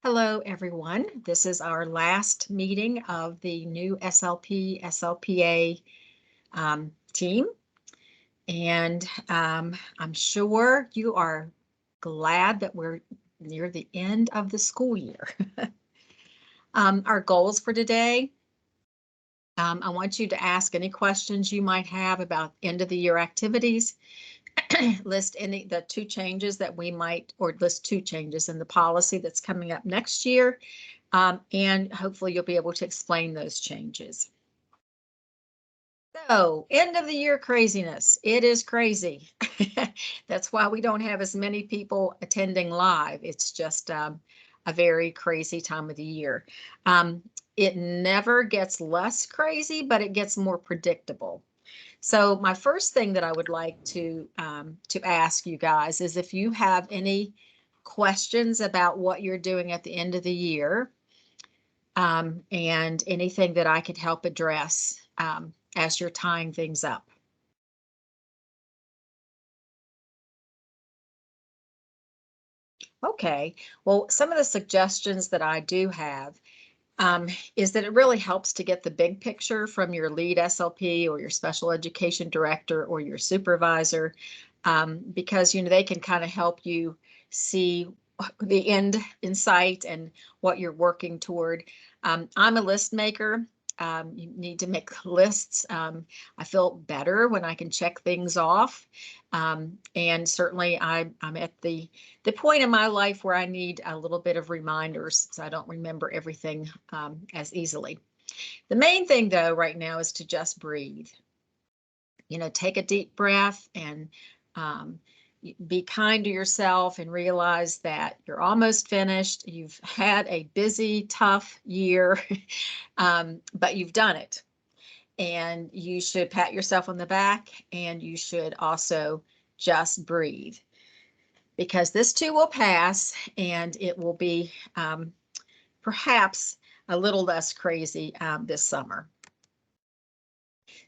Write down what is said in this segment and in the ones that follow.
Hello, everyone. This is our last meeting of the new SLP, SLPA team. And I'm sure you are glad that we're near the end of the school year. Our goals for today, I want you to ask any questions you might have about end of the year activities. List the two changes that we might, or list two changes in the policy that's coming up next year. And hopefully you'll be able to explain those changes. So, end of the year craziness. It is crazy. That's why we don't have as many people attending live. It's just a very crazy time of the year. It never gets less crazy, but it gets more predictable. So my first thing that I would like to ask you guys is if you have any questions about what you're doing at the end of the year, and anything that I could help address as you're tying things up. Okay, well, some of the suggestions that I do have is that it really helps to get the big picture from your lead SLP or your special education director or your supervisor, because they can kind of help you see the end in sight and what you're working toward. I'm a list maker. You need to make lists. I feel better when I can check things off. And certainly I'm at the point in my life where I need a little bit of reminders so I don't remember everything as easily. The main thing though right now is to just breathe. Take a deep breath and be kind to yourself and realize that you're almost finished. You've had a busy, tough year, but you've done it. And you should pat yourself on the back, and you should also just breathe, because this too will pass and it will be perhaps a little less crazy this summer.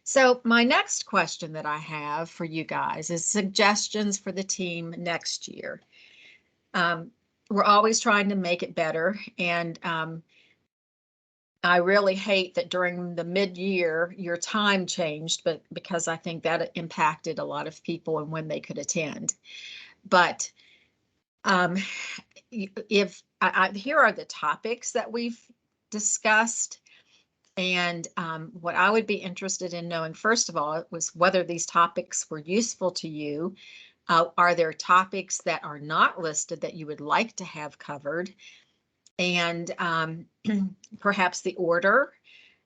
So my next question that I have for you guys is suggestions for the team next year. We're always trying to make it better, and I really hate that during the mid-year your time changed, but because I think that impacted a lot of people and when they could attend. But if here are the topics that we've discussed. And what I would be interested in knowing, first of all, was whether these topics were useful to you. Are there topics that are not listed that you would like to have covered? And perhaps the order,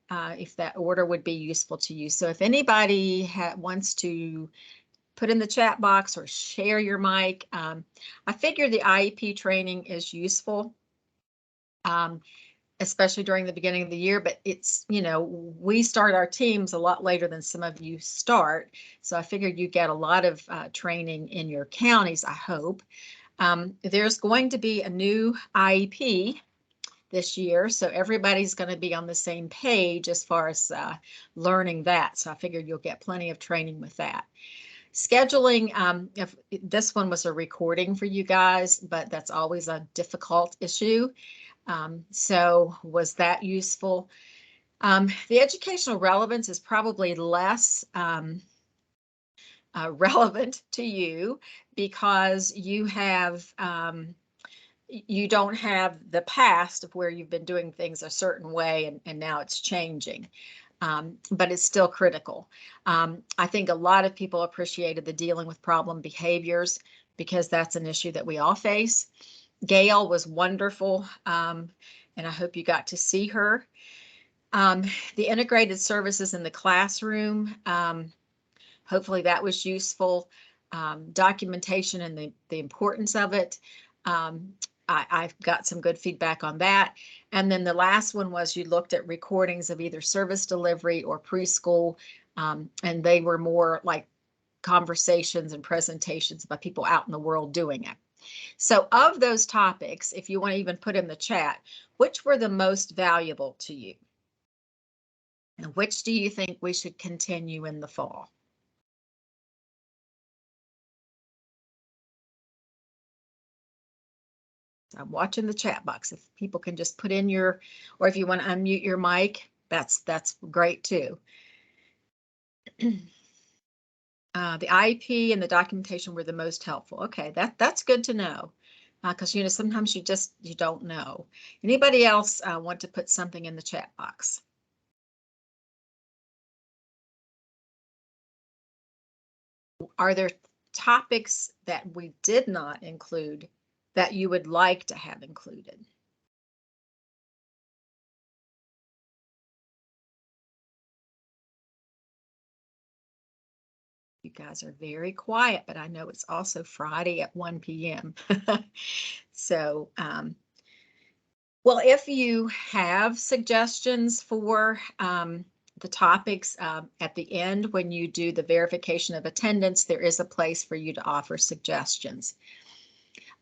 if that order would be useful to you. So if anybody wants to put in the chat box or share your mic, I figure the IEP training is useful. Especially during the beginning of the year, but it's, we start our teams a lot later than some of you start. So I figured you get a lot of training in your counties, I hope. There's going to be a new IEP this year, so everybody's going to be on the same page as far as learning that. So I figured you'll get plenty of training with that. Scheduling, if this one was a recording for you guys, but that's always a difficult issue. So was that useful? The educational relevance is probably less relevant to you because you don't have the past of where you've been doing things a certain way and now it's changing. But it's still critical. I think a lot of people appreciated the dealing with problem behaviors because that's an issue that we all face. Gail was wonderful, and I hope you got to see her. The integrated services in the classroom, hopefully that was useful. Documentation and the importance of it. I've got some good feedback on that. And then the last one was you looked at recordings of either service delivery or preschool, and they were more like conversations and presentations by people out in the world doing it. So of those topics, if you want to even put in the chat, which were the most valuable to you? And which do you think we should continue in the fall? I'm watching the chat box. If people can just put in your, or if you want to unmute your mic, that's great too. The IEP and the documentation were the most helpful. Okay, that's good to know, because you know sometimes you don't know. Anybody else want to put something in the chat box? Are there topics that we did not include that you would like to have included? You guys are very quiet, but I know it's also Friday at 1 p.m. So, well, if you have suggestions for the topics at the end, when you do the verification of attendance, there is a place for you to offer suggestions.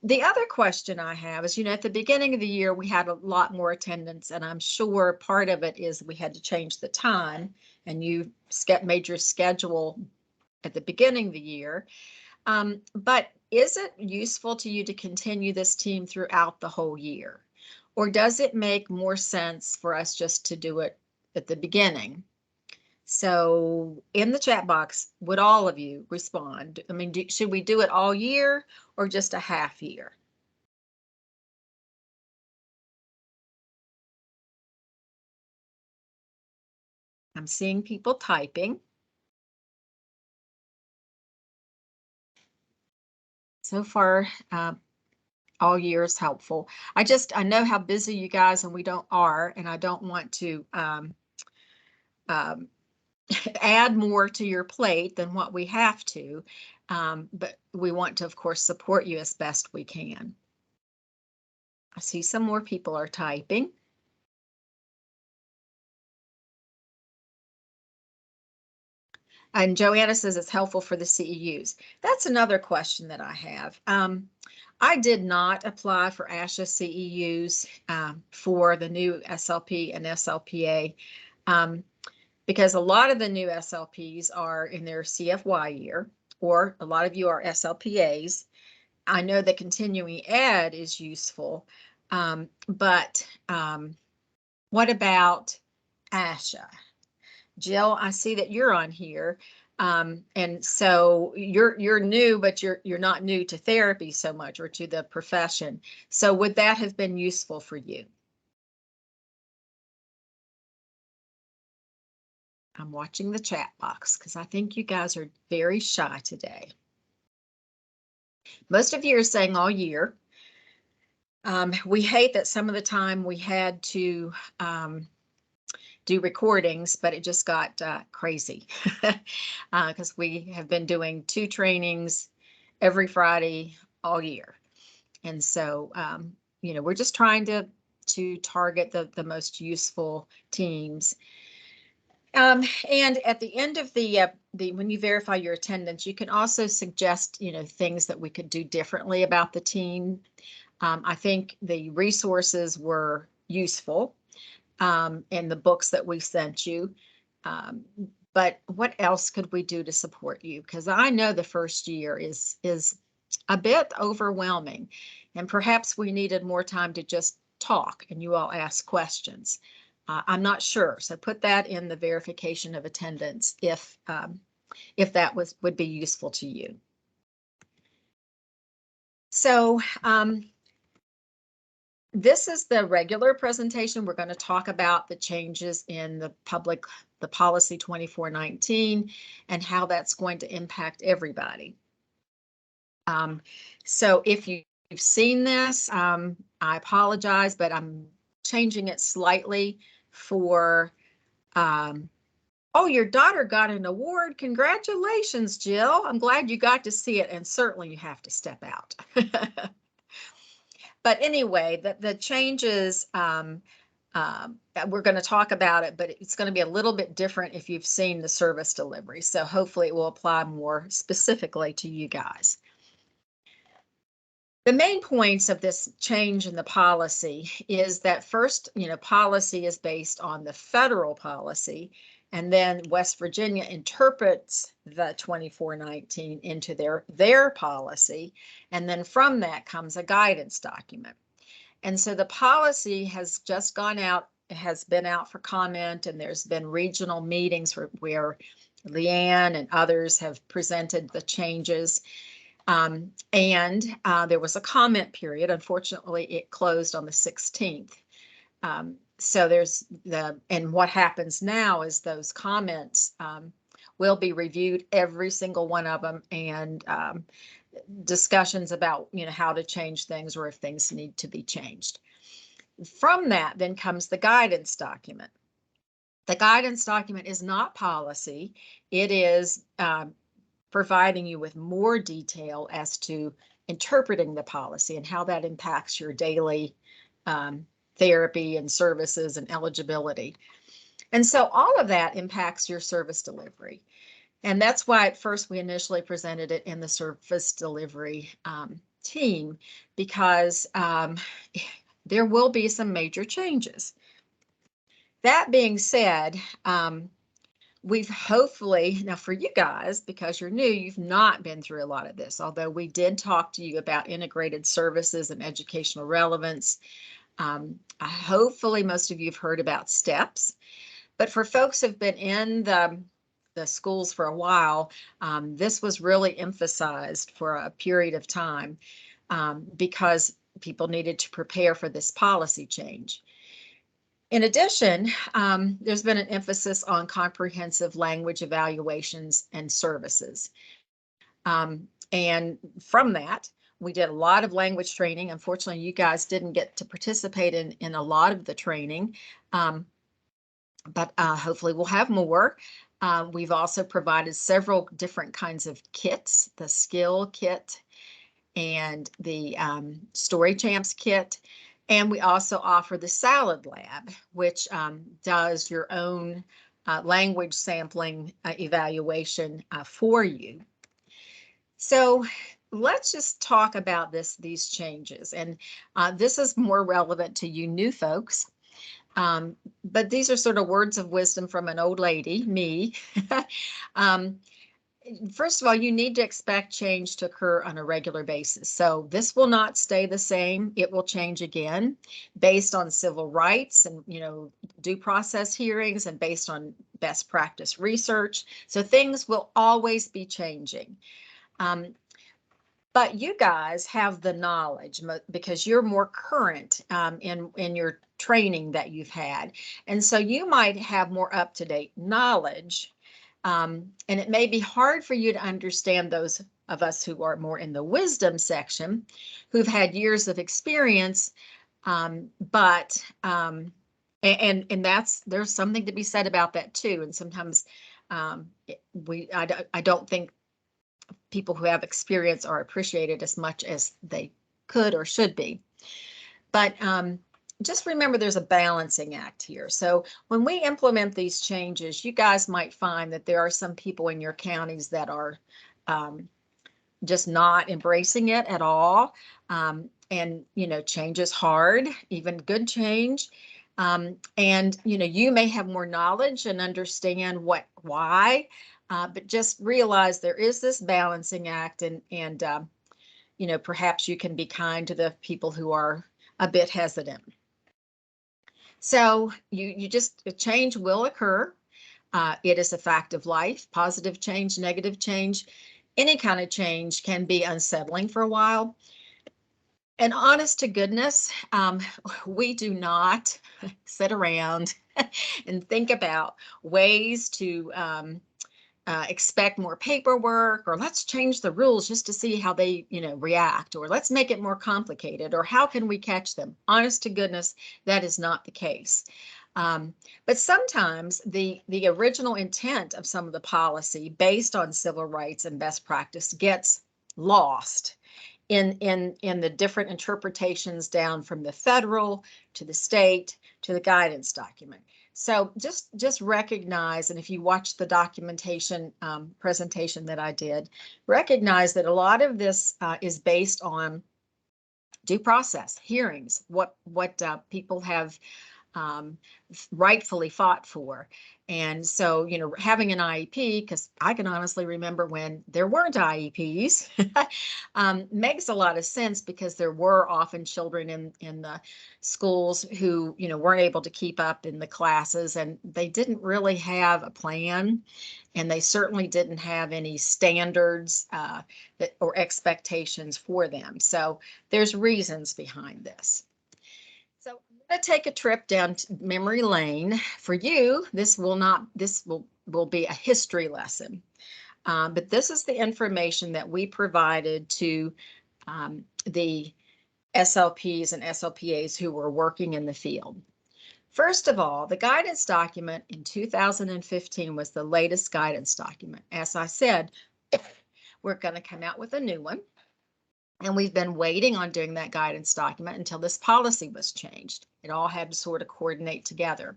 The other question I have is, you know, at the beginning of the year, we had a lot more attendance, and I'm sure part of it is we had to change the time, and you made your schedule at the beginning of the year. But is it useful to you to continue this team throughout the whole year? Or does it make more sense for us just to do it at the beginning? So in the chat box, would all of you respond? I mean, should we do it all year or just a half year? I'm seeing people typing. So far, all year is helpful. I know how busy you guys and and I don't want to add more to your plate than what we have to, but we want to, of course, support you as best we can. I see some more people are typing. And Joanna says it's helpful for the CEUs. That's another question that I have. I did not apply for ASHA CEUs for the new SLP and SLPA because a lot of the new SLPs are in their CFY year, or a lot of you are SLPAs. I know that continuing ed is useful, but what about ASHA? Jill, I see that you're on here. And so you're new, but you're not new to therapy so much or to the profession. So would that have been useful for you? I'm watching the chat box because I think you guys are very shy today. Most of you are saying all year. We hate that some of the time we had to do recordings, but it just got crazy because we have been doing 2 trainings every Friday all year. And so, you know, we're just trying to target the most useful teams. And at the end of when you verify your attendance, you can also suggest, you know, things that we could do differently about the team. I think the resources were useful in the books that we sent you. But what else could we do to support you? Because I know the first year is a bit overwhelming, and perhaps we needed more time to just talk and you all ask questions. I'm not sure, so put that in the verification of attendance if that would be useful to you. So this is the regular presentation. We're going to talk about the changes in the policy 2419 and how that's going to impact everybody. So if you've seen this, I apologize, but I'm changing it slightly for, oh, your daughter got an award. Congratulations, Jill. I'm glad you got to see it, and certainly you have to step out. But anyway, the changes, we're going to talk about it, but it's going to be a little bit different if you've seen the service delivery. So hopefully it will apply more specifically to you guys. The main points of this change in the policy is that first, you know, policy is based on the federal policy, and then West Virginia interprets the 2419 into their policy, and then from that comes a guidance document. And so the policy has just gone out, has been out for comment, and there's been regional meetings where Leanne and others have presented the changes. And there was a comment period. Unfortunately, it closed on the 16th. So and what happens now is those comments will be reviewed, every single one of them, and discussions about, how to change things or if things need to be changed. From that then comes the guidance document. The guidance document is not policy. It is providing you with more detail as to interpreting the policy and how that impacts your daily therapy and services and eligibility. And so all of that impacts your service delivery. And that's why at first we initially presented it in the service delivery team, because there will be some major changes. That being said, we've hopefully, now for you guys, because you're new, you've not been through a lot of this, although we did talk to you about integrated services and educational relevance. Hopefully most of you have heard about STEPS, but for folks who've been in the schools for a while, this was really emphasized for a period of time because people needed to prepare for this policy change. In addition, there's been an emphasis on comprehensive language evaluations and services. And from that, we did a lot of language training. Unfortunately, you guys didn't get to participate in a lot of the training, but hopefully we'll have more. We've also provided several different kinds of kits, the skill kit and the Story Champs kit. And we also offer the Salad Lab, which does your own language sampling evaluation for you. So let's just talk about these changes. And this is more relevant to you new folks. But these are sort of words of wisdom from an old lady, me. First of all, you need to expect change to occur on a regular basis. So this will not stay the same. It will change again based on civil rights and, due process hearings and based on best practice research. So things will always be changing. But you guys have the knowledge because you're more current in your training that you've had. And so you might have more up-to-date knowledge. And it may be hard for you to understand those of us who are more in the wisdom section, who've had years of experience, and there's something to be said about that too. And sometimes I don't think people who have experience are appreciated as much as they could or should be. But just remember there's a balancing act here. So when we implement these changes, you guys might find that there are some people in your counties that are just not embracing it at all. And, change is hard, even good change. And, you may have more knowledge and understand why, but just realize there is this balancing act and perhaps you can be kind to the people who are a bit hesitant. So a change will occur. It is a fact of life. Positive change, negative change, any kind of change can be unsettling for a while. And honest to goodness, we do not sit around and think about ways to expect more paperwork, or let's change the rules just to see how they, react, or let's make it more complicated, or how can we catch them? Honest to goodness, that is not the case. But sometimes the original intent of some of the policy based on civil rights and best practice gets lost in the different interpretations down from the federal to the state to the guidance document. So just recognize, and if you watch the documentation presentation that I did, recognize that a lot of this is based on due process, hearings, what people have rightfully fought for. And so, you know, having an IEP, because I can honestly remember when there weren't IEPs, makes a lot of sense, because there were often children in the schools who, you know, weren't able to keep up in the classes, and they didn't really have a plan, and they certainly didn't have any standards or expectations for them. So there's reasons behind this. So I'm going to take a trip down to memory lane. For you, this will be a history lesson. But this is the information that we provided to the SLPs and SLPAs who were working in the field. First of all, the guidance document in 2015 was the latest guidance document. As I said, we're going to come out with a new one. And we've been waiting on doing that guidance document until this policy was changed. It all had to sort of coordinate together.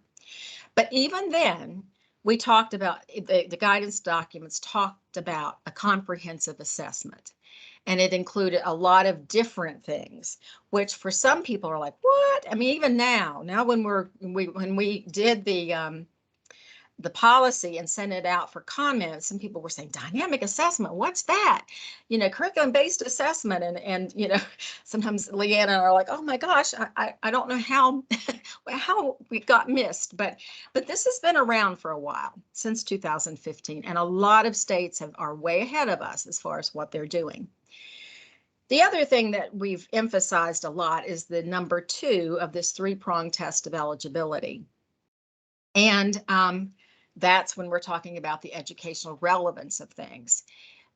But even then, we talked about, the guidance documents talked about a comprehensive assessment. And it included a lot of different things, which for some people are like, what? I mean, even now when we did the policy and sent it out for comments, some people were saying, dynamic assessment, what's that? You know, curriculum-based assessment. And you know, sometimes Leanne and I are like, oh my gosh, I don't know how how we got missed, but this has been around for a while, since 2015, and a lot of states are way ahead of us as far as what they're doing. The other thing that we've emphasized a lot is the number 2 of this 3-prong test of eligibility. And that's when we're talking about the educational relevance of things.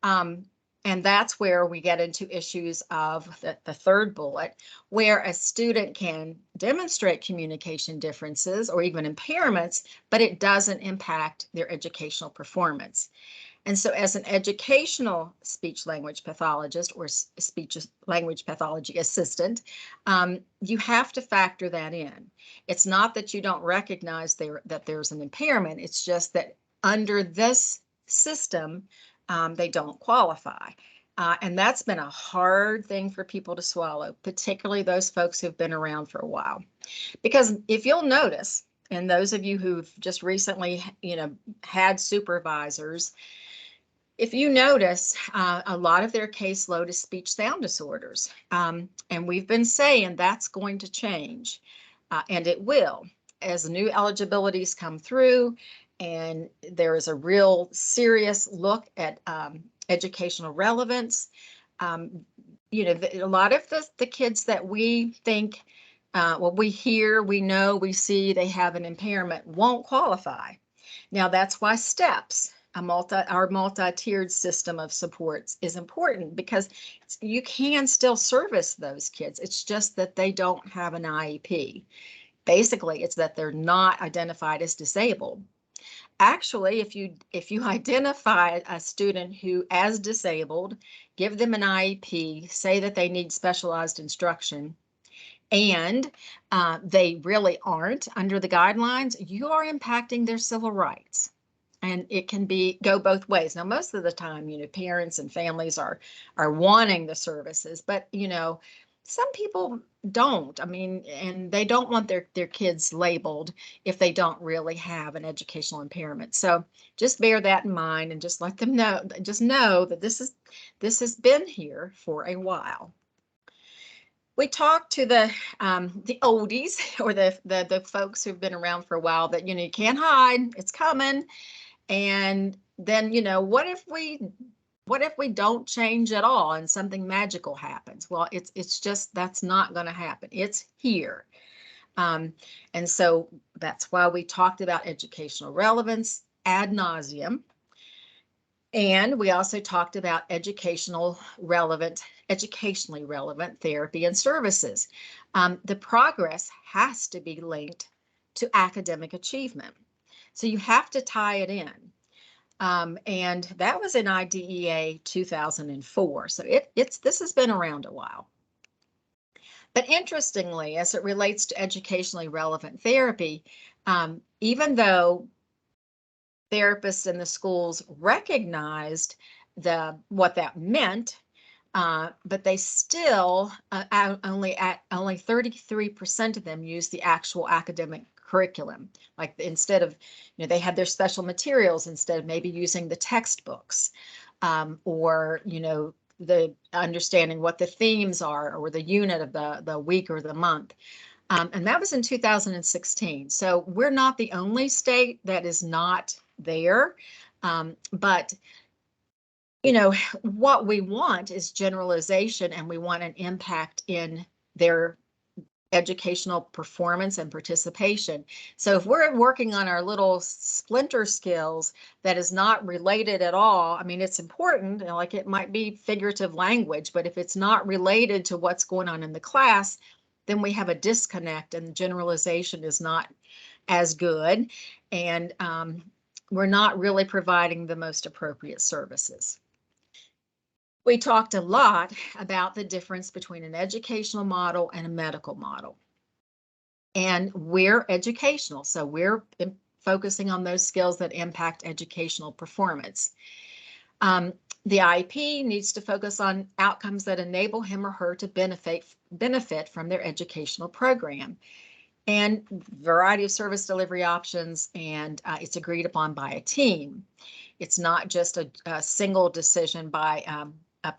And that's where we get into issues of the third bullet, where a student can demonstrate communication differences or even impairments, but it doesn't impact their educational performance. And so as an educational speech-language pathologist or speech-language pathology assistant, you have to factor that in. It's not that you don't recognize that there's an impairment. It's just that under this system, they don't qualify. And that's been a hard thing for people to swallow, particularly those folks who've been around for a while. Because if you'll notice, and those of you who've just recently, you know, had supervisors, if you notice, a lot of their caseload is speech sound disorders. And we've been saying that's going to change, and it will, as new eligibilities come through, and there is a real serious look at educational relevance. You know, a lot of the kids that we think, we hear, we know, we see they have an impairment won't qualify. Now, that's why STEPS, our multi-tiered system of supports, is important, because you can still service those kids. It's just that they don't have an IEP. Basically, it's that they're not identified as disabled. Actually, if you identify a student who as disabled, give them an IEP, say that they need specialized instruction, and they really aren't under the guidelines, you are impacting their civil rights. And it can go both ways. Now, most of the time, you know, parents and families are wanting the services, but, you know, some people don't. I mean, and they don't want their kids labeled if they don't really have an educational impairment. So just bear that in mind, and just let them know, just know that this has been here for a while. We talked to the oldies, or the folks who've been around for a while, that, you know, you can't hide, it's coming. And then, you know, what if we don't change at all and something magical happens? Well, it's just, that's not going to happen. It's here. And so that's why we talked about educational relevance ad nauseum. And we also talked about educationally relevant therapy and services. The progress has to be linked to academic achievement. So you have to tie it in. And that was in IDEA 2004. So this has been around a while. But interestingly, as it relates to educationally relevant therapy, even though therapists in the schools recognized what that meant, but they still only 33% of them use the actual academic curriculum. Like instead of, they had their special materials instead of maybe using the textbooks, or, the understanding what the themes are or the unit of the week or the month. And that was in 2016. So we're not the only state that is not there. But what we want is generalization, and we want an impact in their educational performance and participation. So if we're working on our little splinter skills that is not related at all, I mean, it's important, like it might be figurative language, but if it's not related to what's going on in the class, then we have a disconnect and generalization is not as good. And we're not really providing the most appropriate services. We talked a lot about the difference between an educational model and a medical model. And we're educational, so we're focusing on those skills that impact educational performance. The IEP needs to focus on outcomes that enable him or her to benefit from their educational program. And variety of service delivery options, and it's agreed upon by a team. It's not just a single decision by a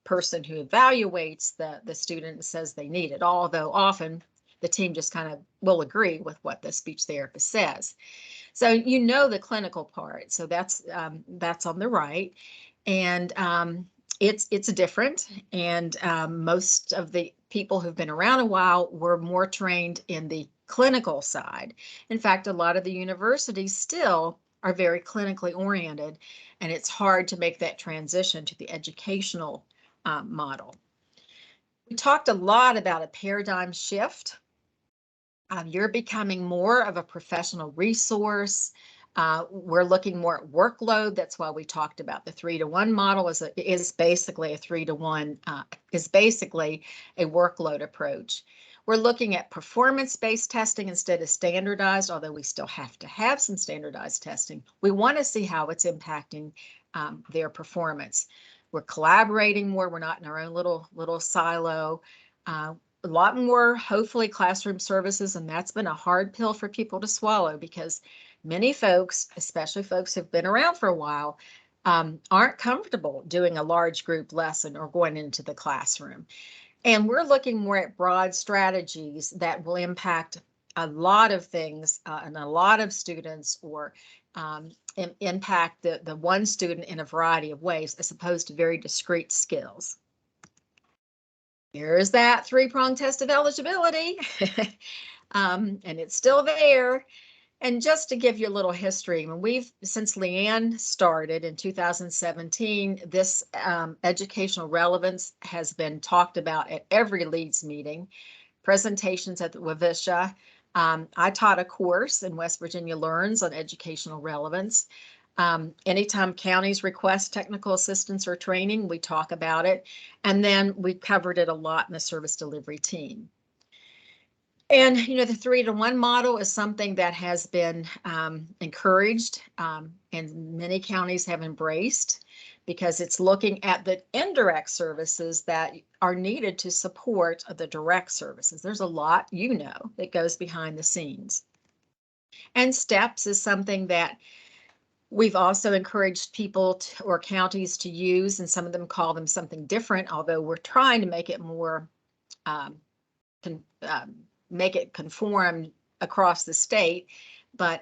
person who evaluates the student and says they need it, although often the team just kind of will agree with what the speech therapist says. So the clinical part, so that's on the right, and it's different, and most of the people who've been around a while were more trained in the clinical side. In fact, a lot of the universities still are very clinically oriented, and it's hard to make that transition to the educational model. We talked a lot about a paradigm shift. You're becoming more of a professional resource. We're looking more at workload. That's why we talked about the 3-to-1 model is basically a 3-to-1, is basically a workload approach. We're looking at performance-based testing instead of standardized, although we still have to have some standardized testing. We want to see how it's impacting their performance. We're collaborating more. We're not in our own little silo. A lot more, hopefully, classroom services, and that's been a hard pill for people to swallow because many folks, especially folks who've been around for a while, aren't comfortable doing a large group lesson or going into the classroom. And we're looking more at broad strategies that will impact a lot of things and a lot of students, or impact the one student in a variety of ways, as opposed to very discrete skills. Here's that 3-prong test of eligibility, and it's still there. And just to give you a little history, since Leanne started in 2017, this educational relevance has been talked about at every leads meeting, presentations at the WVISHA. I taught a course in West Virginia Learns on educational relevance. Anytime counties request technical assistance or training, we talk about it. And then we covered it a lot in the service delivery team. And, the 3-to-1 model is something that has been encouraged, and many counties have embraced, because it's looking at the indirect services that are needed to support the direct services. There's a lot, that goes behind the scenes. And STEPS is something that we've also encouraged people or counties to use, and some of them call them something different, although we're trying to make it more make it conform across the state. But,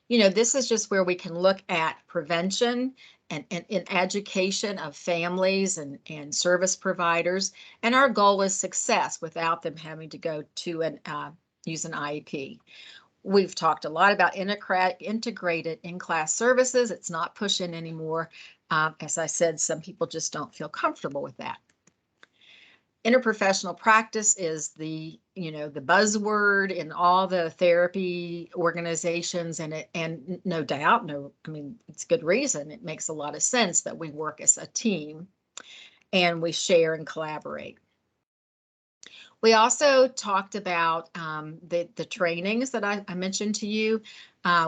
this is just where we can look at prevention and education of families and service providers. And our goal is success without them having to go to use an IEP. We've talked a lot about integrated in-class services. It's not pushing anymore. As I said, some people just don't feel comfortable with that. Interprofessional practice is the buzzword in all the therapy organizations, and no doubt, it's good reason. It makes a lot of sense that we work as a team and we share and collaborate. We also talked about the trainings that I mentioned to you.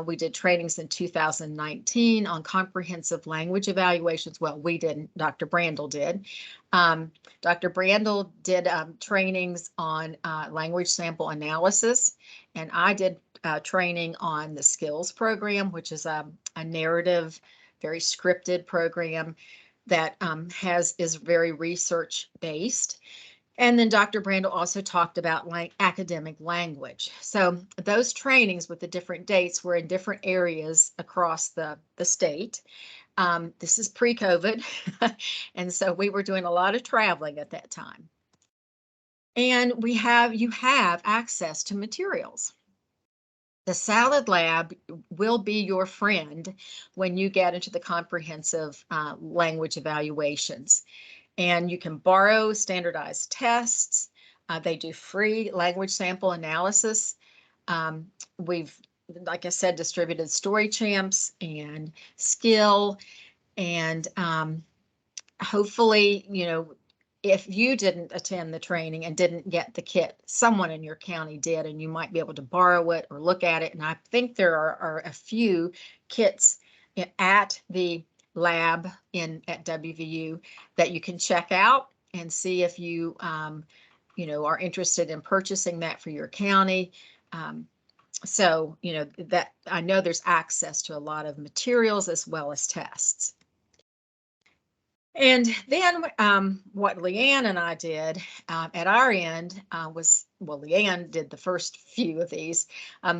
We did trainings in 2019 on comprehensive language evaluations. Well, we didn't, Dr. Brandel did. Dr. Brandel did trainings on language sample analysis, and I did training on the skills program, which is a narrative, very scripted program that is very research based. And then Dr. Brandel also talked about academic language. So those trainings with the different dates were in different areas across the state. This is pre-COVID, and so we were doing a lot of traveling at that time. And you have access to materials. The Salad Lab will be your friend when you get into the comprehensive language evaluations. And you can borrow standardized tests. They do free language sample analysis. We've, like I said, distributed Story Champs and Skill. And hopefully, if you didn't attend the training and didn't get the kit, someone in your county did, and you might be able to borrow it or look at it. And I think there are a few kits at the lab at WVU that you can check out and see if you are interested in purchasing that for your county. So that I know there's access to a lot of materials as well as tests. And then what Leanne and I did at our end Leanne did the first few of these.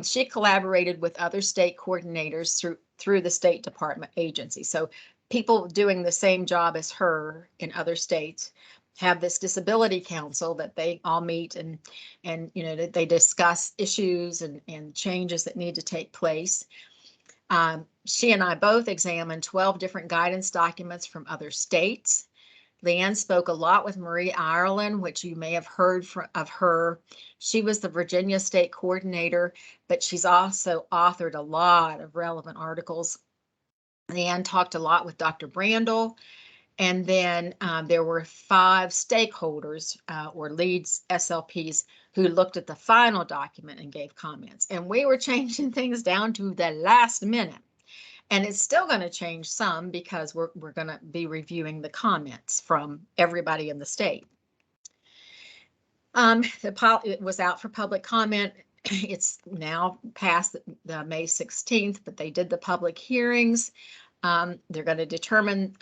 She collaborated with other state coordinators through the State Department agency. So people doing the same job as her in other states have this disability council that they all meet and they discuss issues and changes that need to take place. She and I both examined 12 different guidance documents from other states. Leanne spoke a lot with Marie Ireland, which you may have heard of her. She was the Virginia State Coordinator, but she's also authored a lot of relevant articles. Leanne talked a lot with Dr. Brandel. And then there were 5 stakeholders or leads SLPs who looked at the final document and gave comments. And we were changing things down to the last minute. And it's still going to change some because we're going to be reviewing the comments from everybody in the state. It was out for public comment. It's now past the May 16th, but they did the public hearings. They're going to determine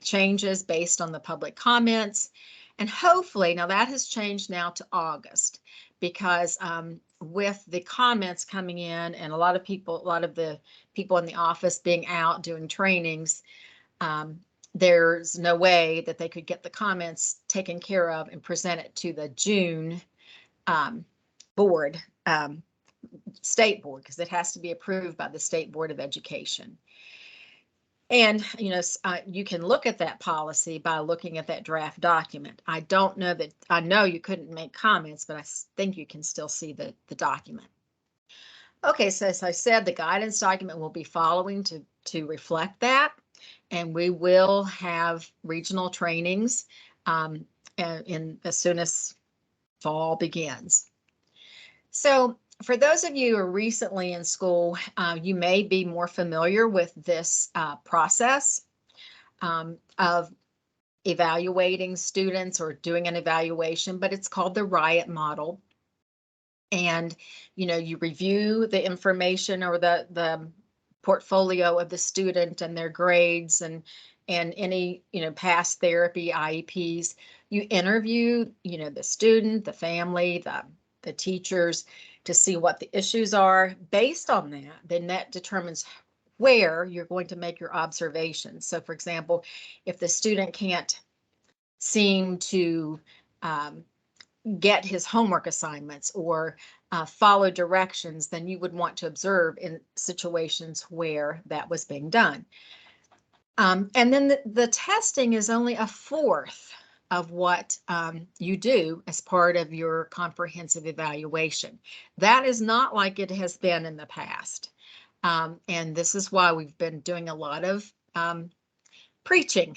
changes based on the public comments. And hopefully, now that has changed now to August, because with the comments coming in and a lot of the people in the office being out doing trainings, there's no way that they could get the comments taken care of and present it to the June board, state board, because it has to be approved by the State Board of Education. And, you can look at that policy by looking at that draft document. I know you couldn't make comments, but I think you can still see the document. Okay, so as I said, the guidance document will be following to reflect that. And we will have regional trainings as soon as fall begins. So for those of you who are recently in school, you may be more familiar with this process of evaluating students or doing an evaluation, but it's called the Riot Model. And, you review the information or the portfolio of the student and their grades and any, past therapy, IEPs. You interview, the student, the family, the teachers, to see what the issues are. Based on that, then that determines where you're going to make your observations. So for example, if the student can't seem to get his homework assignments or follow directions, then you would want to observe in situations where that was being done. And then the testing is only a fourth of what you do as part of your comprehensive evaluation. That is not like it has been in the past. And this is why we've been doing a lot of preaching.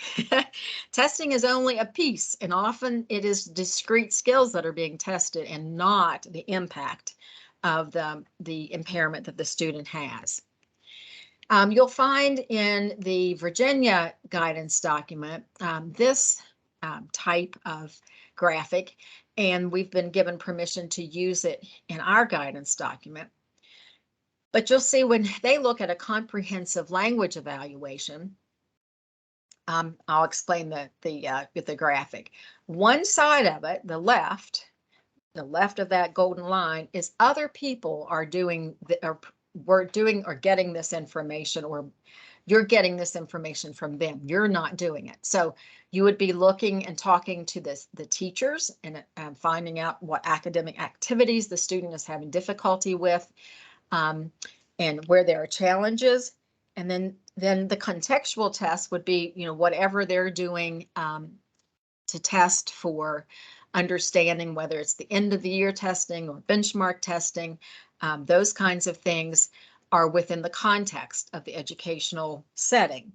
Testing is only a piece, and often it is discrete skills that are being tested and not the impact of the impairment that the student has. You'll find in the Virginia guidance document this type of graphic, and we've been given permission to use it in our guidance document. But you'll see when they look at a comprehensive language evaluation, I'll explain the graphic. One side of it, the left of that golden line, is other people are doing we're doing or getting this information, or you're getting this information from them. You're not doing it. So you would be looking and talking to the teachers and finding out what academic activities the student is having difficulty with, and where there are challenges. And then the contextual test would be, whatever they're doing to test for understanding, whether it's the end of the year testing or benchmark testing. Those kinds of things are within the context of the educational setting.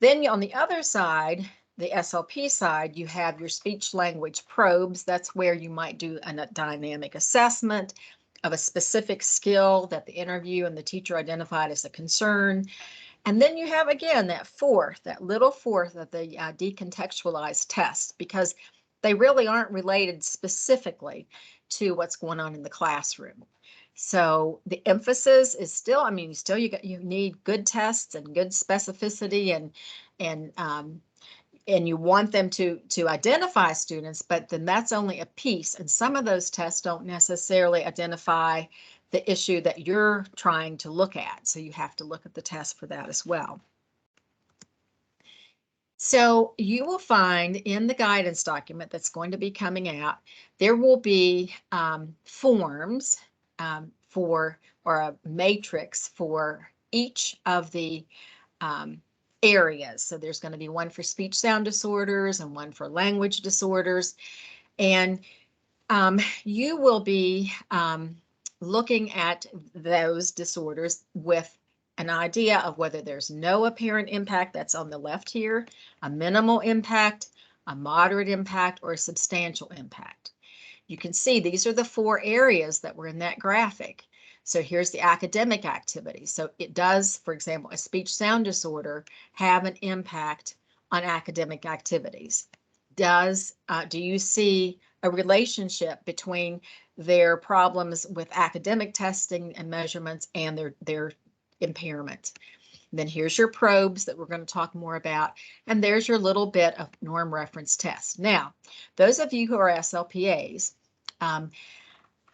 Then on the other side, the SLP side, you have your speech language probes. That's where you might do a dynamic assessment of a specific skill that the interview and the teacher identified as a concern. And then you have, again, that little fourth of the decontextualized test, because they really aren't related specifically to what's going on in the classroom. So the emphasis is still, you need good tests and good specificity, and you want them to identify students, but then that's only a piece. And some of those tests don't necessarily identify the issue that you're trying to look at. So you have to look at the test for that as well. So you will find in the guidance document that's going to be coming out, there will be forms or a matrix for each of the areas. So there's going to be one for speech sound disorders and one for language disorders. And you will be looking at those disorders with an idea of whether there's no apparent impact, that's on the left here, a minimal impact, a moderate impact, or a substantial impact. You can see these are the 4 areas that were in that graphic. So here's the academic activity. So it does, for example, a speech sound disorder have an impact on academic activities? Do you see a relationship between their problems with academic testing and measurements and their impairment? Then here's your probes that we're going to talk more about, and there's your little bit of norm reference test. Now, those of you who are SLPAs,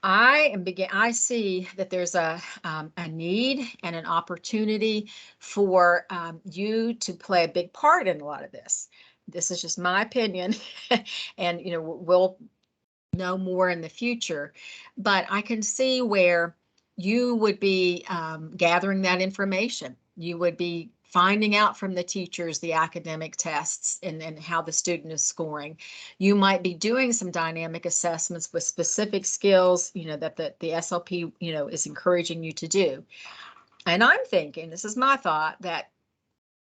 I see that there's a need and an opportunity for you to play a big part in a lot of this. This is just my opinion, and we'll know more in the future, but I can see where you would be gathering that information. You would be finding out from the teachers the academic tests and how the student is scoring. You might be doing some dynamic assessments with specific skills, that the SLP, is encouraging you to do. And I'm thinking, this is my thought, that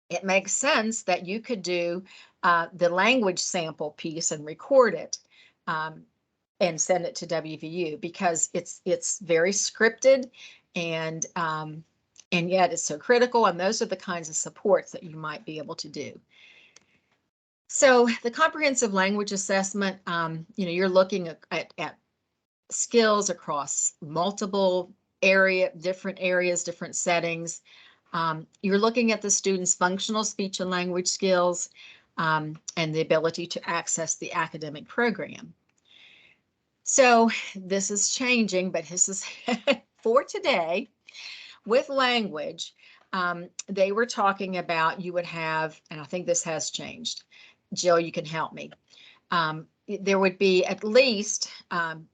it makes sense that you could do the language sample piece and record it and send it to WVU, because it's very scripted and yet it's so critical, and those are the kinds of supports that you might be able to do. So the comprehensive language assessment, you're looking at skills across multiple different areas, different settings. You're looking at the student's functional speech and language skills and the ability to access the academic program. So this is changing, but this is for today. With language, they were talking about you would have, and I think this has changed. Jill, you can help me. There would be at least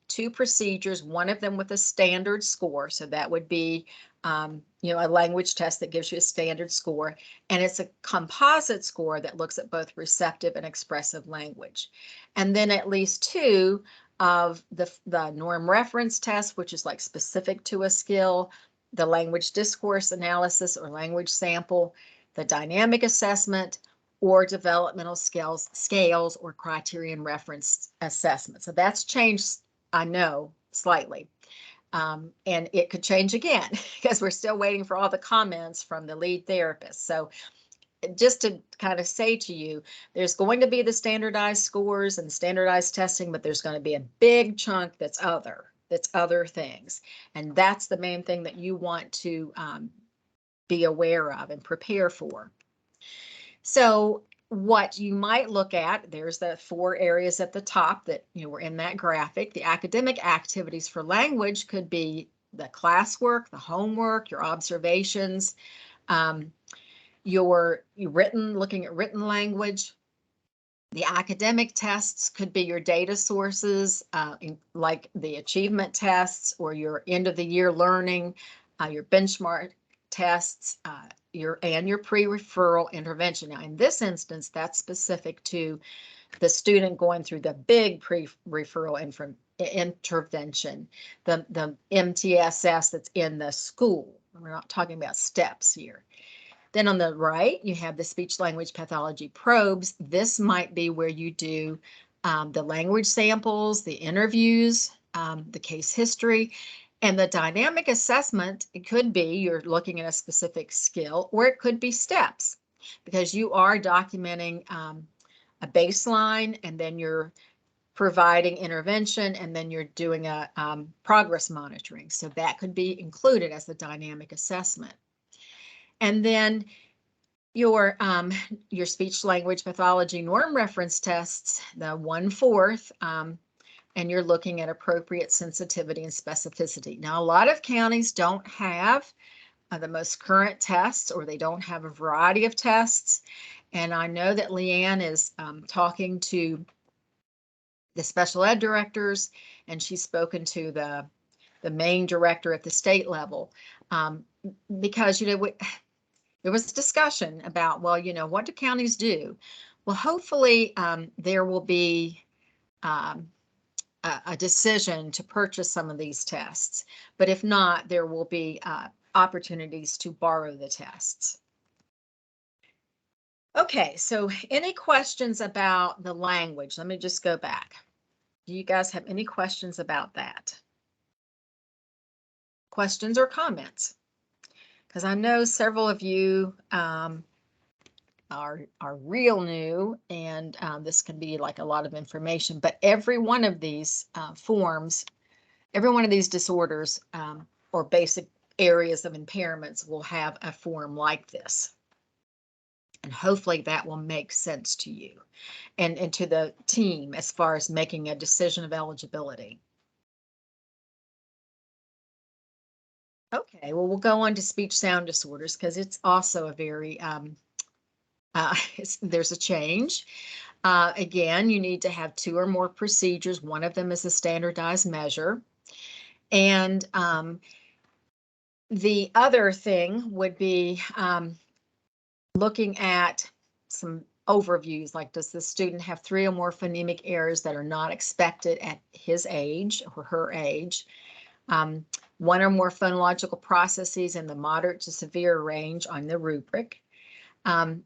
2 procedures, one of them with a standard score. So that would be, a language test that gives you a standard score. And it's a composite score that looks at both receptive and expressive language. And then at least 2 of the norm reference test, which is like specific to a skill, the language discourse analysis or language sample, the dynamic assessment, or developmental scales or criterion reference assessment. So that's changed, I know, slightly. And it could change again because we're still waiting for all the comments from the lead therapist. So just to kind of say to you, there's going to be the standardized scores and standardized testing, but there's going to be a big chunk that's other things. And that's the main thing that you want to be aware of and prepare for. So what you might look at, there's the 4 areas at the top that were in that graphic. The academic activities for language could be the classwork, the homework, your observations, your written, looking at written language. The academic tests could be your data sources, like the achievement tests or your end of the year learning, your benchmark tests, your pre-referral intervention. Now, in this instance, that's specific to the student going through the big pre-referral intervention, the MTSS that's in the school. We're not talking about steps here. Then on the right, you have the speech language pathology probes. This might be where you do the language samples, the interviews, the case history, and the dynamic assessment. It could be you're looking at a specific skill, or it could be steps, because you are documenting a baseline, and then you're providing intervention, and then you're doing a progress monitoring. So that could be included as the dynamic assessment. And then your speech language pathology norm reference tests, the 1/4, and you're looking at appropriate sensitivity and specificity. Now, a lot of counties don't have the most current tests, or they don't have a variety of tests. And I know that Leanne is talking to the special ed directors, and she's spoken to the main director at the state level, because there was discussion about, well, what do counties do? Well, hopefully there will be a decision to purchase some of these tests. But if not, there will be opportunities to borrow the tests. Okay, so any questions about the language? Let me just go back. Do you guys have any questions about that? Questions or comments? Because I know several of you are real new, and this can be like a lot of information, but every one of these forms, every one of these disorders or basic areas of impairments will have a form like this. And hopefully that will make sense to you and to the team as far as making a decision of eligibility. Okay, well, we'll go on to speech sound disorders, because it's also a very, there's a change. Again, you need to have 2 or more procedures. One of them is a standardized measure. And the other thing would be looking at some overviews, like, does the student have 3 or more phonemic errors that are not expected at his age or her age? 1 or more phonological processes in the moderate to severe range on the rubric.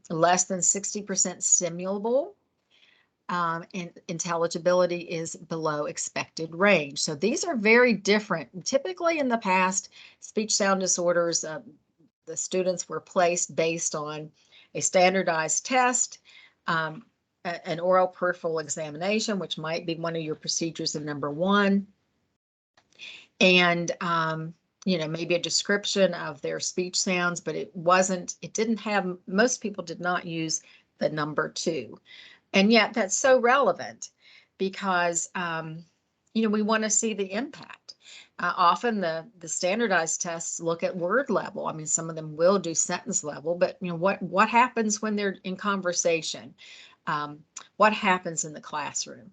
Less than 60% stimulable, and intelligibility is below expected range. So these are very different. Typically in the past, speech sound disorders, the students were placed based on a standardized test, an oral peripheral examination, which might be one of your procedures in number 1. And, maybe a description of their speech sounds, but most people did not use the number 2. And yet that's so relevant because, we want to see the impact. Often the standardized tests look at word level. I mean, some of them will do sentence level, but what happens when they're in conversation? What happens in the classroom?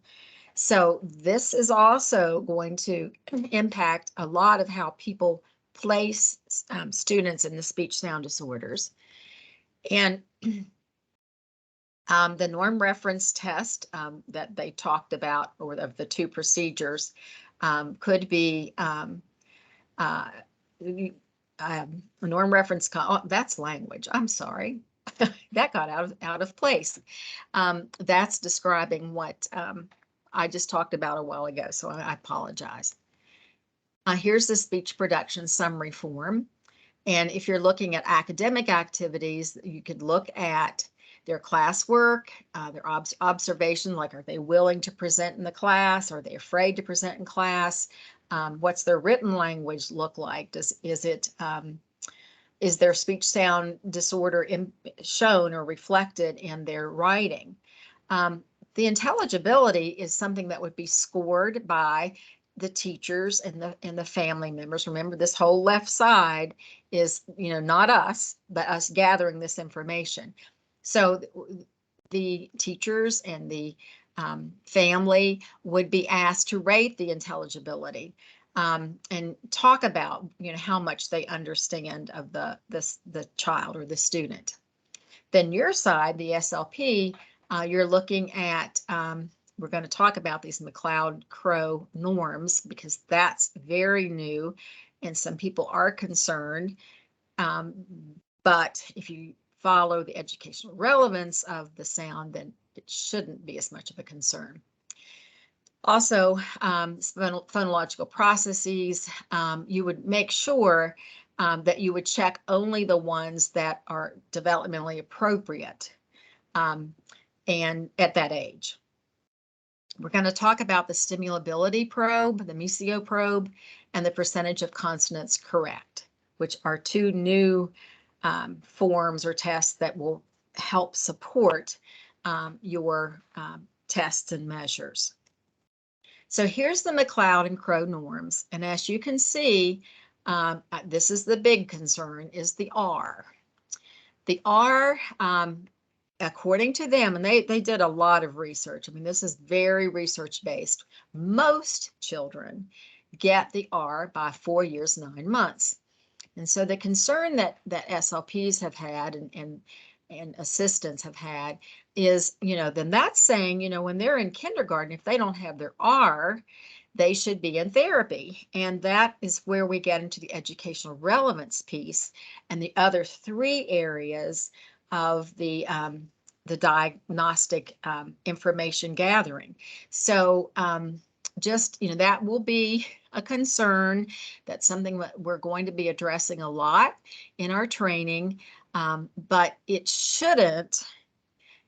So this is also going to impact a lot of how people place students in the speech sound disorders. And the norm reference test that they talked about, or of the 2 procedures, could be a norm reference. That's language. I'm sorry. That got out of place. That's describing what I just talked about a while ago, so I apologize. Here's the speech production summary form. And if you're looking at academic activities, you could look at their classwork, their observation, like are they willing to present in the class? Are they afraid to present in class? What's their written language look like? Is their speech sound disorder shown or reflected in their writing? The intelligibility is something that would be scored by the teachers and the family members. Remember, this whole left side is, not us, but us gathering this information. So the teachers and the family would be asked to rate the intelligibility and talk about, how much they understand of the child or the student. Then your side, the SLP, you're looking at, we're going to talk about these Mcleod-Crowe norms because that's very new and some people are concerned. But if you follow the educational relevance of the sound, then it shouldn't be as much of a concern. Also, phonological processes, you would make sure that you would check only the ones that are developmentally appropriate and at that age. We're going to talk about the stimulability probe, the Mesio probe, and the percentage of consonants correct, which are two new forms or tests that will help support your tests and measures. So here's the Mcleod and Crowe norms. And as you can see, this is the big concern, is the R. The R, according to them, and they did a lot of research. I mean, this is very research-based. Most children get the R by 4 years, 9 months. And so the concern that SLPs have had and assistants have had is, then that's saying, when they're in kindergarten, if they don't have their R, they should be in therapy. And that is where we get into the educational relevance piece and the other 3 areas of the diagnostic information gathering. So just, that will be a concern. That's something that we're going to be addressing a lot in our training, but it shouldn't.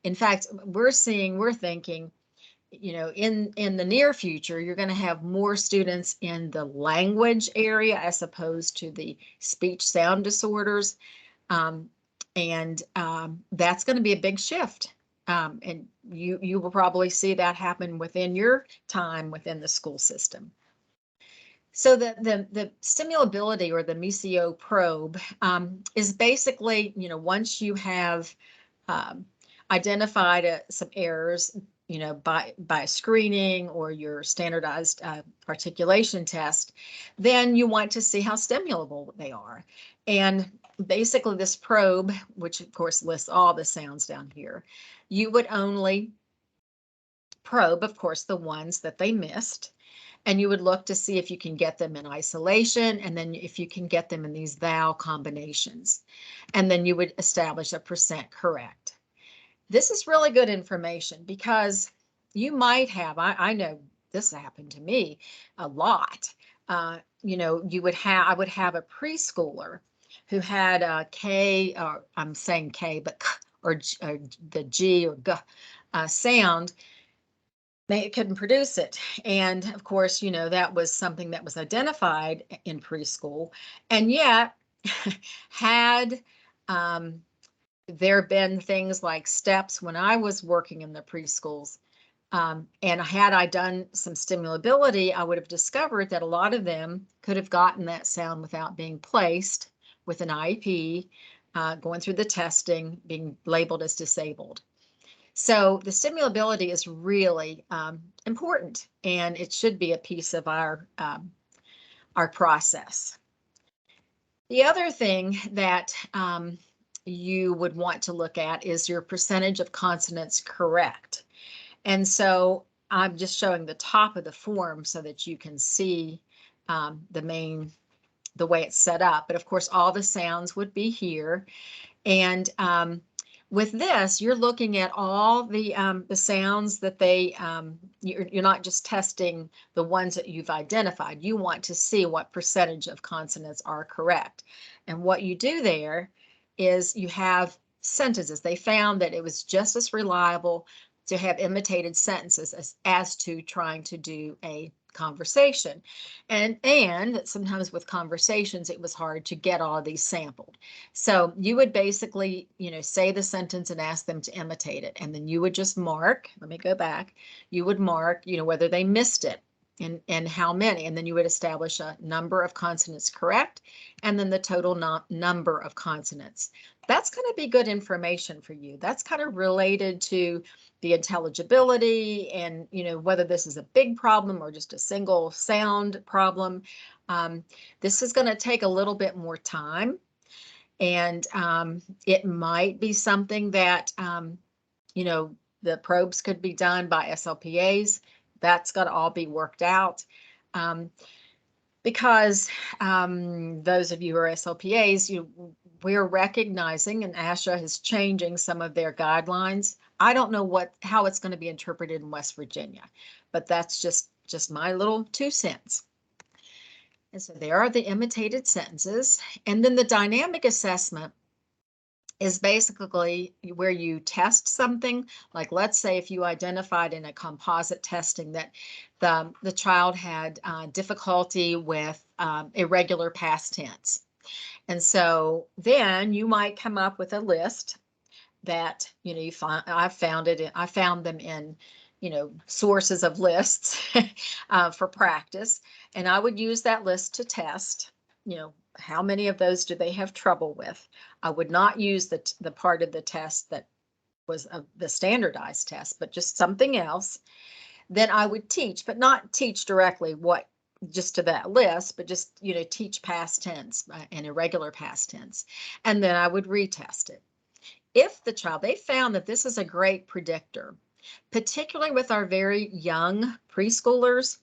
In fact, we're thinking, in the near future, you're going to have more students in the language area as opposed to the speech sound disorders. And that's going to be a big shift. And you will probably see that happen within your time within the school system. So the stimulability or the Mesio probe is basically, once you have identified some errors, by screening or your standardized articulation test, then you want to see how stimulable they are. And basically this probe, which of course lists all the sounds down here, you would only probe, of course, the ones that they missed. And you would look to see if you can get them in isolation, and then if you can get them in these vowel combinations. And then you would establish a % correct. This is really good information because you might have, I know this happened to me a lot. I would have a preschooler who had a K, or I'm saying K, but K or the G or G sound. They couldn't produce it. And of course, that was something that was identified in preschool. And yet, had there been things like steps when I was working in the preschools, and had I done some stimulability, I would have discovered that a lot of them could have gotten that sound without being placed with an IEP, going through the testing, being labeled as disabled. So the stimulability is really important, and it should be a piece of our process. The other thing that you would want to look at is your percentage of consonants correct. And so I'm just showing the top of the form so that you can see the way it's set up. But of course, all the sounds would be here. And With this, you're looking at all the sounds that you're not just testing the ones that you've identified. You want to see what percentage of consonants are correct. And what you do there is you have sentences. They found that it was just as reliable to have imitated sentences as to trying to do a conversation. And sometimes with conversations, it was hard to get all of these sampled. So you would basically, say the sentence and ask them to imitate it. And then you would just mark, let me go back, you would mark, whether they missed it and how many. And then you would establish a number of consonants correct, and then the total number of consonants. That's going to be good information for you. That's kind of related to the intelligibility and, whether this is a big problem or just a single sound problem. This is going to take a little bit more time. And it might be something that, the probes could be done by SLPAs. That's got to all be worked out. Because those of you who are SLPAs, we're recognizing, and ASHA is changing some of their guidelines. I don't know how it's going to be interpreted in West Virginia, but that's just my little 2 cents. And so there are the imitated sentences. And then the dynamic assessment is basically where you test something. Like, let's say if you identified in a composite testing that the child had difficulty with irregular past tense. And so then you might come up with a list that, I found them in, sources of lists for practice. And I would use that list to test, how many of those do they have trouble with? I would not use the part of the test that was the standardized test, but just something else. Then I would teach, but not teach directly just to that list, but just, teach past tense and irregular past tense. And then I would retest it. If they found that this is a great predictor, particularly with our very young preschoolers,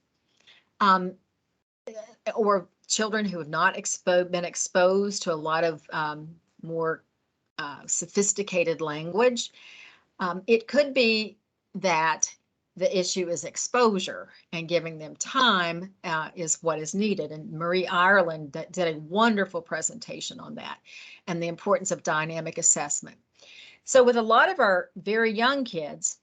or children who have not been exposed to a lot of more sophisticated language, it could be that the issue is exposure, and giving them time is what is needed. And Marie Ireland did a wonderful presentation on that and the importance of dynamic assessment. So with a lot of our very young kids,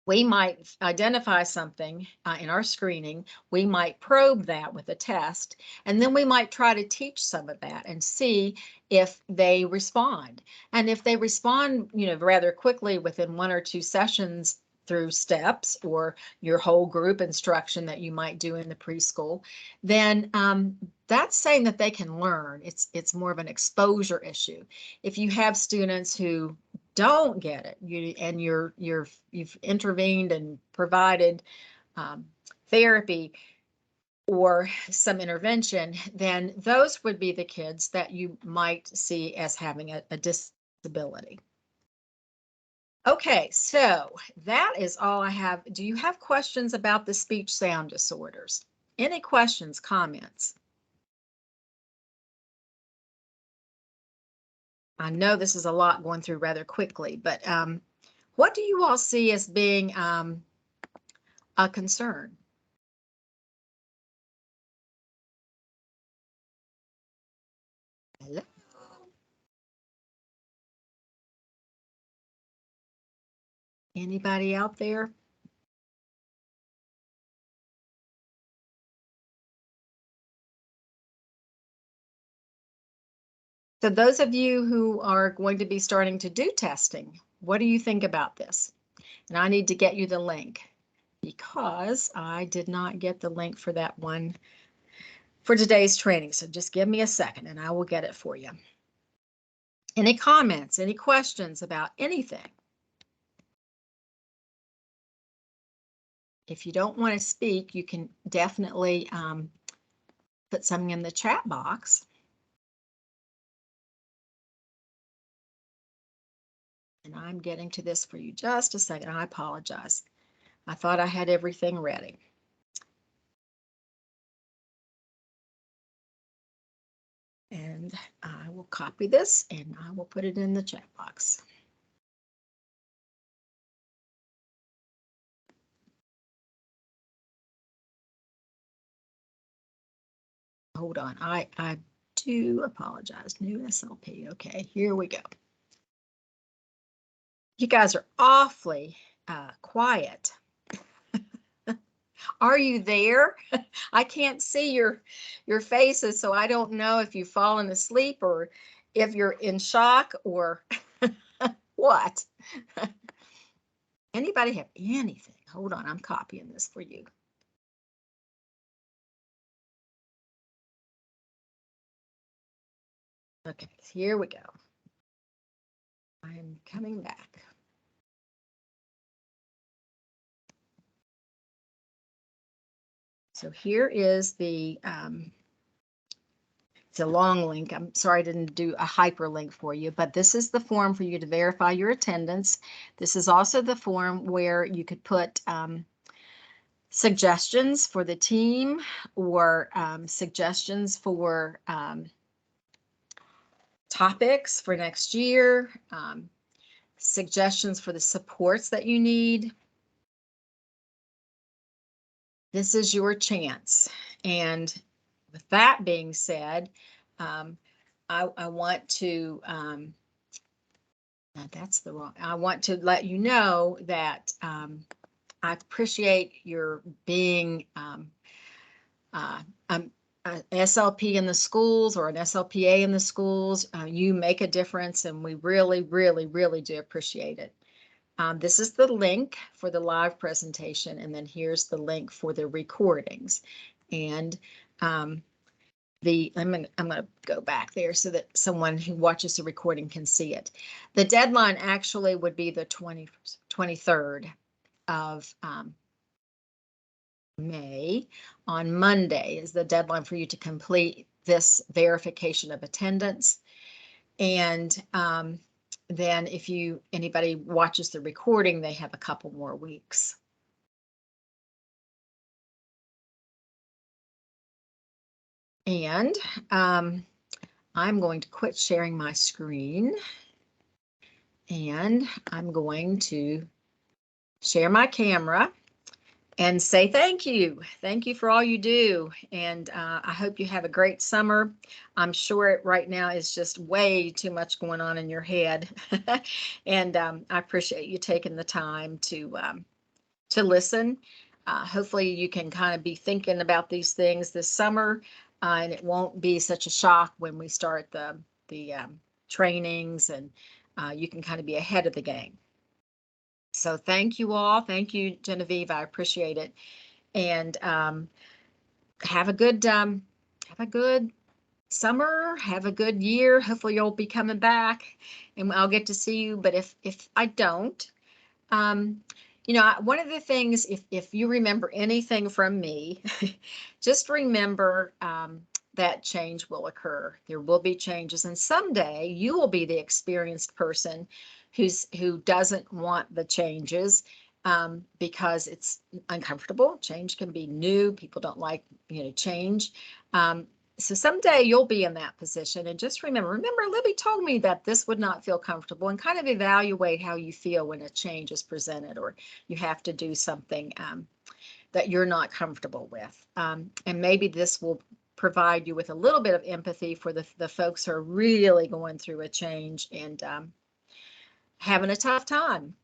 we might identify something in our screening, we might probe that with a test, and then we might try to teach some of that and see if they respond. And if they respond, rather quickly within 1 or 2 sessions through steps or your whole group instruction that you might do in the preschool, then that's saying that they can learn. It's more of an exposure issue. If you have students who don't get it, you've intervened and provided therapy or some intervention, then those would be the kids that you might see as having a disability. Okay, so that is all I have. Do you have questions about the speech sound disorders? Any questions, comments? I know this is a lot going through rather quickly, but what do you all see as being a concern? Hello? Anybody out there? So those of you who are going to be starting to do testing, what do you think about this? And I need to get you the link because I did not get the link for that one for today's training. So just give me a second and I will get it for you. Any comments, any questions about anything? If you don't want to speak, you can definitely put something in the chat box. And I'm getting to this for you just a second. I apologize. I thought I had everything ready. And I will copy this and I will put it in the chat box. hold on. I do apologize. New SLP. Okay, here we go. You guys are awfully quiet. Are you there? I can't see your faces, so I don't know if you've fallen asleep or if you're in shock or what. Anybody have anything? Hold on, I'm copying this for you. Okay, here we go. I'm coming back. So here is the, it's a long link. I'm sorry I didn't do a hyperlink for you, but this is the form for you to verify your attendance. This is also the form where you could put suggestions for the team or suggestions for topics for next year, suggestions for the supports that you need. This is your chance. And with that being said, I want to, that's the wrong, I want to let you know that I appreciate your being SLP in the schools or an SLPA in the schools. You make a difference, and we really, really, really do appreciate it. This is the link for the live presentation, and then here's the link for the recordings. And I'm going to go back there so that someone who watches the recording can see it. The deadline actually would be the 23rd of May. On Monday is the deadline for you to complete this verification of attendance. And then if anybody watches the recording, they have a couple more weeks. And I'm going to quit sharing my screen, and I'm going to share my camera and say thank you. Thank you for all you do. And I hope you have a great summer. I'm sure it right now is just way too much going on in your head. And I appreciate you taking the time to listen. Hopefully you can kind of be thinking about these things this summer, and it won't be such a shock when we start the trainings, and you can kind of be ahead of the game. So thank you all. Thank you, Genevieve. I appreciate it. And have a good summer. Have a good year. Hopefully you'll be coming back, and I'll get to see you. But if I don't, you know, one of the things, if you remember anything from me, just remember that change will occur. There will be changes, and someday you will be the experienced person who doesn't want the changes because it's uncomfortable. Change can be new. People don't like, change. So someday you'll be in that position, and just remember, Libby told me that this would not feel comfortable, and kind of evaluate how you feel when a change is presented or you have to do something that you're not comfortable with. And maybe this will provide you with a little bit of empathy for the folks who are really going through a change and having a tough time.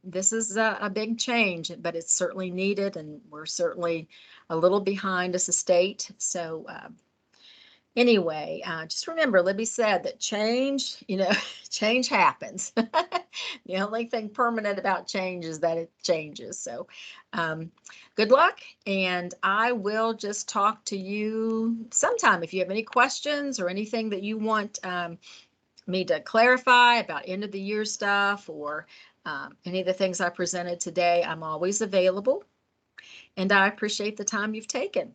This is a big change, but it's certainly needed, and we're certainly a little behind as a state. So anyway, just remember, Libby said that change, change happens. The only thing permanent about change is that it changes. So good luck, and I will just talk to you sometime. If you have any questions or anything that you want me to clarify about end of the year stuff or any of the things I presented today, I'm always available, and I appreciate the time you've taken.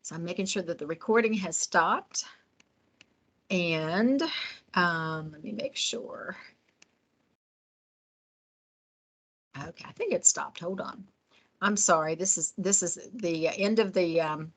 So I'm making sure that the recording has stopped, and let me make sure. Okay, I think it stopped. Hold on. I'm sorry. This is the end of the